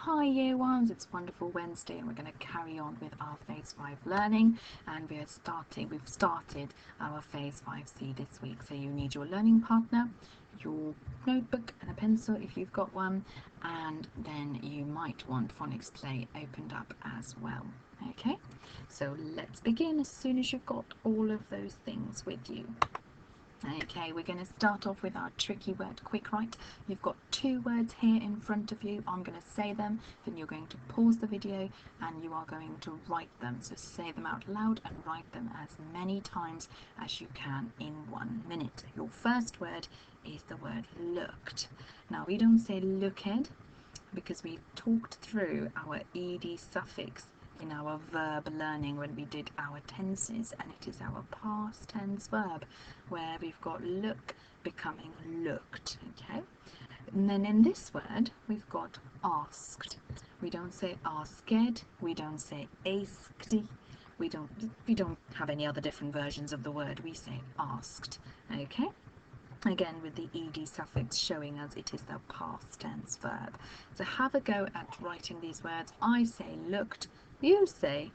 Hi Year Ones, it's Wonderful Wednesday and we're going to carry on with our Phase 5 learning, and we've started our Phase 5C this week. So you need your learning partner, your notebook and a pencil if you've got one, and then you might want Phonics Play opened up as well. Okay, so let's begin as soon as you've got all of those things with you. Okay, we're going to start off with our tricky word quick write. You've got two words here in front of you. I'm going to say them, then you're going to pause the video and you are going to write them. So say them out loud and write them as many times as you can in 1 minute. Your first word is the word looked. Now we don't say looked because we talked through our ed suffix in our verb learning when we did our tenses, and it is our past tense verb where we've got look becoming looked. Okay, and then in this word we've got asked. We don't say asked, we don't say asked, we don't have any other different versions of the word. We say asked. Okay, again with the ed suffix showing us it is the past tense verb. So have a go at writing these words. I say looked, you say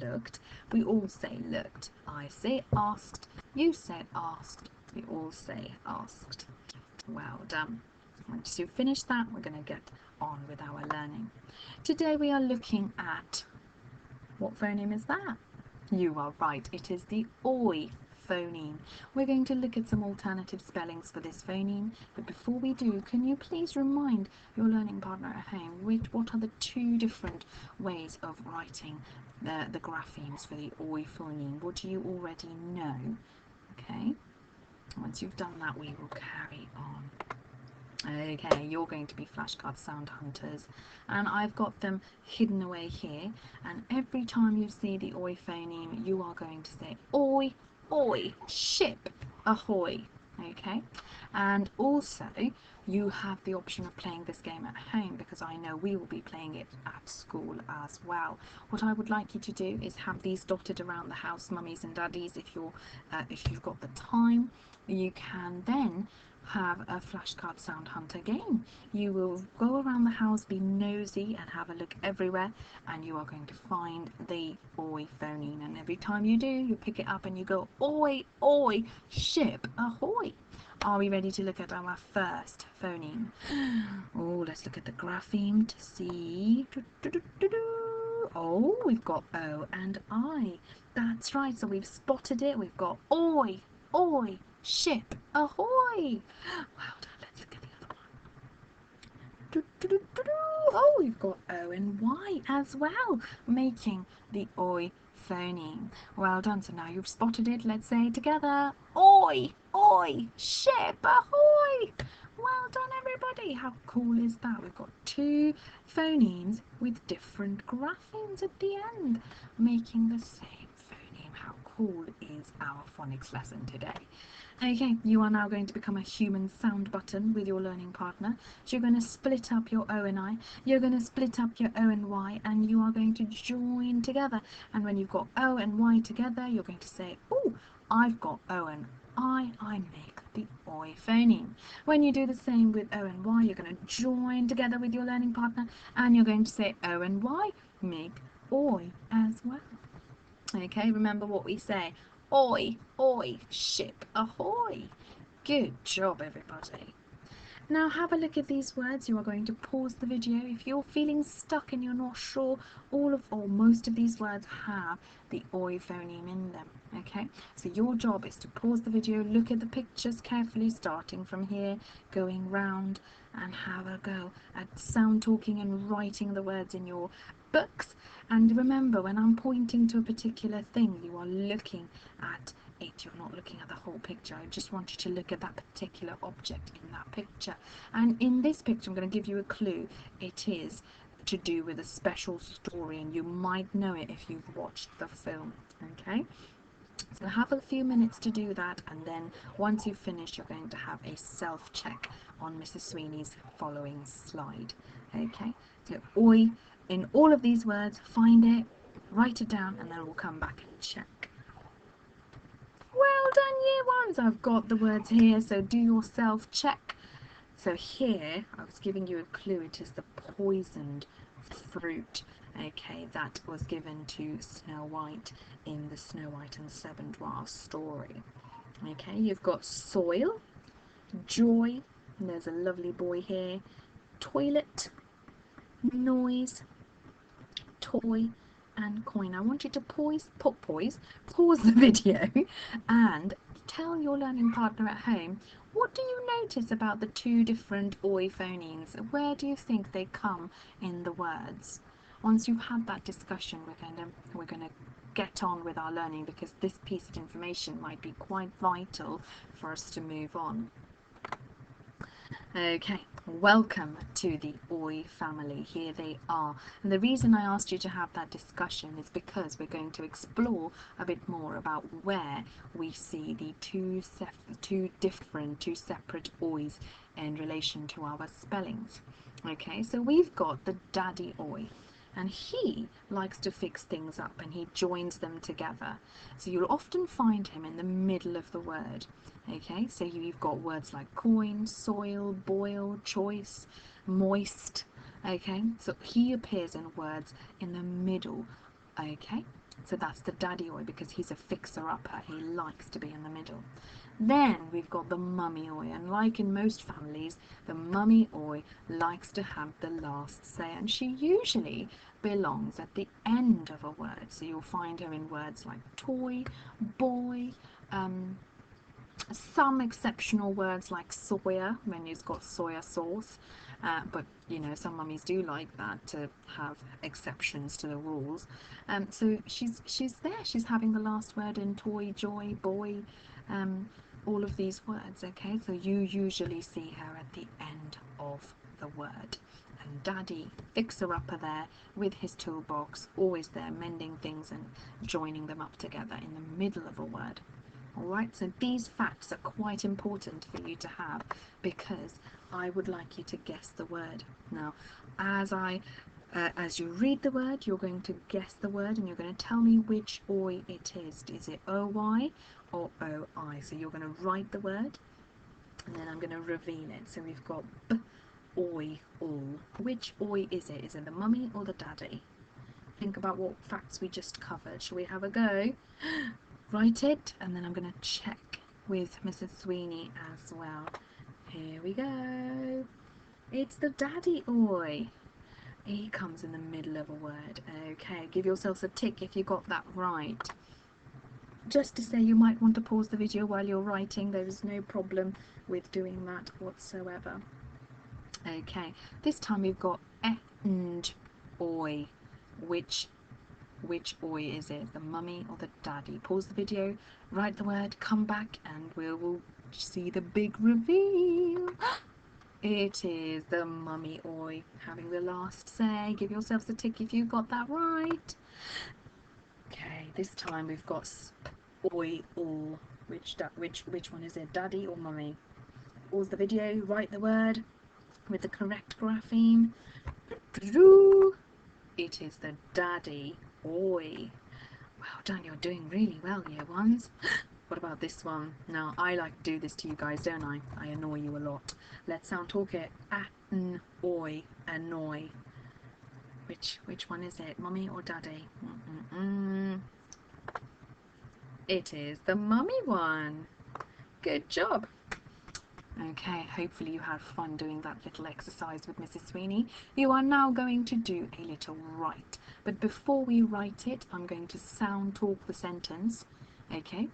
looked, we all say looked. I say asked, you say asked, we all say asked. Well done. Once you finish that, we're going to get on with our learning. Today we are looking at, what phoneme is that? You are right, it is the oi phoneme. We're going to look at some alternative spellings for this phoneme, but before we do, can you please remind your learning partner at home what are the two different ways of writing the graphemes for the oi phoneme? What do you already know? Okay, once you've done that, we will carry on. Okay, you're going to be flashcard sound hunters, and I've got them hidden away here, and every time you see the oi phoneme, you are going to say oi, oi, ship, ahoy. Okay, and also you have the option of playing this game at home, because I know we will be playing it at school as well. What I would like you to do is have these dotted around the house, mummies and daddies. If you've got the time, you can then have a flashcard sound hunter game. You will go around the house, be nosy and have a look everywhere, and you are going to find the oi phoneme, and every time you do, you pick it up and you go oi, oi, ship, ahoy. Are we ready to look at our first phoneme? Oh, let's look at the grapheme to see. Oh, we've got O and I. That's right, so we've spotted it. We've got oi, oi, ship, ahoy. Well done. Let's look at the other one. Oh, we've got O and Y as well, making the oi phoneme. Well done. So now you've spotted it. Let's say it together. Oi, oi, ship, ahoy. Well done, everybody. How cool is that? We've got two phonemes with different graphemes at the end, making the same phoneme. How cool is our phonics lesson today? Okay, you are now going to become a human sound button with your learning partner. So you're going to split up your O and I, you're going to split up your O and Y, and you are going to join together. And when you've got O and Y together, you're going to say, oh, I've got O and I make the oi phoneme. When you do the same with O and Y, you're going to join together with your learning partner, and you're going to say O and Y make oi as well. Okay, remember what we say. Oi, oi, ship, ahoy. Good job, everybody. Now have a look at these words. You are going to pause the video. If you're feeling stuck and you're not sure, all or most of these words have the oi phoneme in them. Okay, so your job is to pause the video, look at the pictures carefully, starting from here, going round, and have a go at sound talking and writing the words in your books. And remember, when I'm pointing to a particular thing, you are looking at it. You're not looking at the whole picture. I just want you to look at that particular object in that picture. And in this picture, I'm going to give you a clue. It is to do with a special story, and you might know it if you've watched the film. Okay, so have a few minutes to do that, and then once you've finished, you're going to have a self-check on Mrs. Sweeney's following slide. Okay, so oi in all of these words, find it, write it down, and then we'll come back and check. Well done, year ones. I've got the words here, so do your self-check. So here, I was giving you a clue. It is the poisoned fruit, okay, that was given to Snow White in the Snow White and the Seven Dwarfs story. Okay, you've got soil, joy, and there's a lovely boy here, toilet, noise, toy, and coin. I want you to pause the video and tell your learning partner at home, what do you notice about the two different oi phonemes? Where do you think they come in the words? Once you've had that discussion, we're going to get on with our learning, because this piece of information might be quite vital for us to move on. Okay, welcome to the oi family. Here they are. And the reason I asked you to have that discussion is because we're going to explore a bit more about where we see the two separate ois in relation to our spellings. Okay, so we've got the daddy oi, and he likes to fix things up and he joins them together. So you'll often find him in the middle of the word. Okay, so you've got words like coin, soil, boil, choice, moist. Okay, so he appears in words in the middle. Okay, so that's the daddy oi, because he's a fixer-upper. He likes to be in the middle. Then we've got the mummy oi, and like in most families, the mummy oi likes to have the last say, and she usually belongs at the end of a word. So you'll find her in words like toy, boy, some exceptional words like soya, when you've got soya sauce, but you know, some mummies do like that, to have exceptions to the rules. So she's there, she's having the last word in toy, joy, boy, all of these words. Okay, so you usually see her at the end of the word. And daddy, fixer-upper there with his toolbox, always there mending things and joining them up together in the middle of a word. Alright, so these facts are quite important for you to have, because I would like you to guess the word. Now, as you read the word, you're going to guess the word and you're going to tell me which oi it is. Is it OY or OI? So you're going to write the word and then I'm going to reveal it. So we've got B, oi, all. Which oi is it? Is it the mummy or the daddy? Think about what facts we just covered. Shall we have a go? Write it, and then I'm going to check with Mrs. Sweeney as well. Here we go. It's the daddy oi. He comes in the middle of a word. Okay, give yourselves a tick if you got that right. Just to say, you might want to pause the video while you're writing. There is no problem with doing that whatsoever. Okay, this time we've got and oi. Which oi is it? The mummy or the daddy? Pause the video, write the word, come back, and we will see the big reveal. It is the mummy oi having the last say. Give yourselves a tick if you got that right. Okay, this time we've got sp, oi, all. Which one is it? Daddy or mummy? Pause the video, write the word with the correct grapheme. It is the daddy oi. Well done, you're doing really well, year ones. What about this one? Now, I like to do this to you guys, don't I? I annoy you a lot. Let's sound talk it. Oi, annoy. Which one is it? Mummy or daddy? It is the mummy one. Good job. Okay, hopefully you had fun doing that little exercise with Mrs. Sweeney. You are now going to do a little write. But before we write it, I'm going to sound talk the sentence, okay?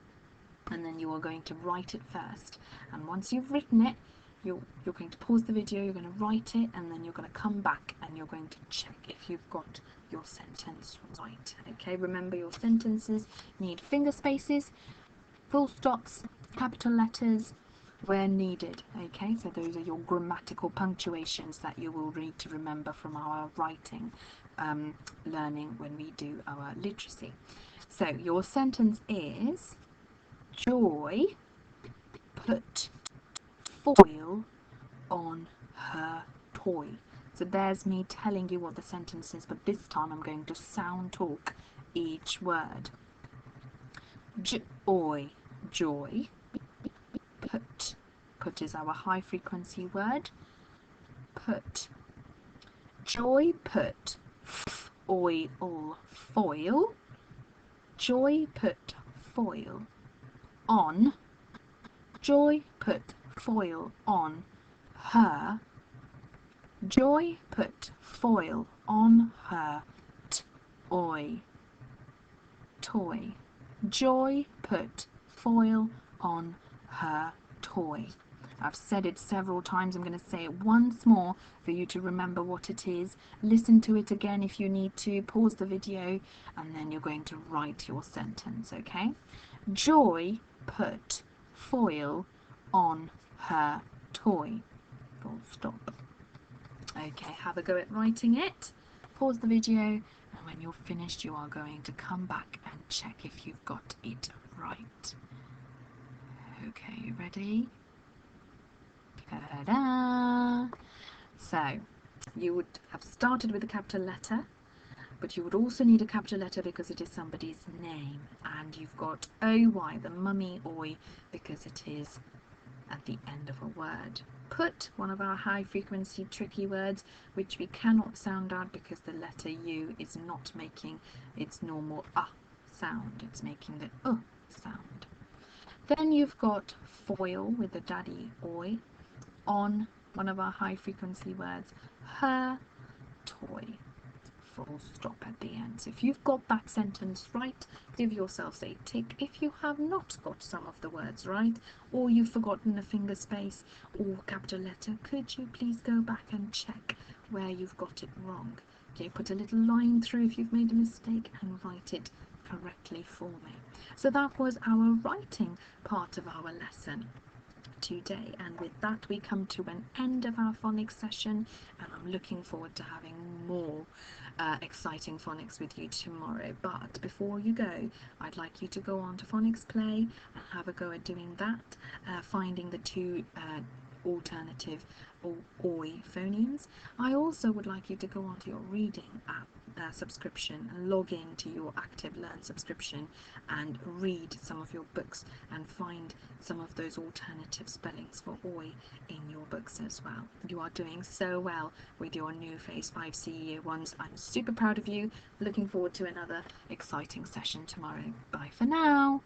And then you are going to write it first. And once you've written it, you're going to pause the video, you're going to write it, and then you're going to come back and you're going to check if you've got your sentence right. Okay, remember your sentences need finger spaces, full stops, capital letters, where needed. Okay, so those are your grammatical punctuations that you will need to remember from our writing learning when we do our literacy. So your sentence is: Joy put foil on her toy. So there's me telling you what the sentence is, but this time I'm going to sound talk each word. Joy, joy, put Put is our high frequency word. Put. Joy put. Oil. Foil. Joy put foil on. Joy put foil on her. Joy put foil on her toy. Toy. Joy put foil on her toy. I've said it several times. I'm going to say it once more for you to remember what it is. Listen to it again if you need to. Pause the video and then you're going to write your sentence, okay? Joy put foil on her toy. Full stop. Okay, have a go at writing it. Pause the video, and when you're finished you are going to come back and check if you've got it right. Okay, you ready? Ta-da! So, you would have started with a capital letter, but you would also need a capital letter because it is somebody's name, and you've got OY, the mummy oi, because it is at the end of a word. Put, one of our high frequency tricky words, which we cannot sound out because the letter U is not making its normal sound, it's making the sound. Then you've got foil with the daddy oi, on, one of our high frequency words, her toy. Full stop at the end. So if you've got that sentence right, give yourselves a tick. If you have not got some of the words right, or you've forgotten a finger space or capital letter, could you please go back and check where you've got it wrong? Okay, put a little line through if you've made a mistake and write it correctly for me. So that was our writing part of our lesson today, and with that we come to an end of our phonics session, and I'm looking forward to having more exciting phonics with you tomorrow. But before you go, I'd like you to go on to Phonics Play and have a go at doing that, finding the two alternative OI phonemes. I also would like you to go onto your reading app subscription and log in to your Active Learn subscription and read some of your books and find some of those alternative spellings for OI in your books as well. You are doing so well with your new Phase 5C Year 1s. I'm super proud of you. Looking forward to another exciting session tomorrow. Bye for now.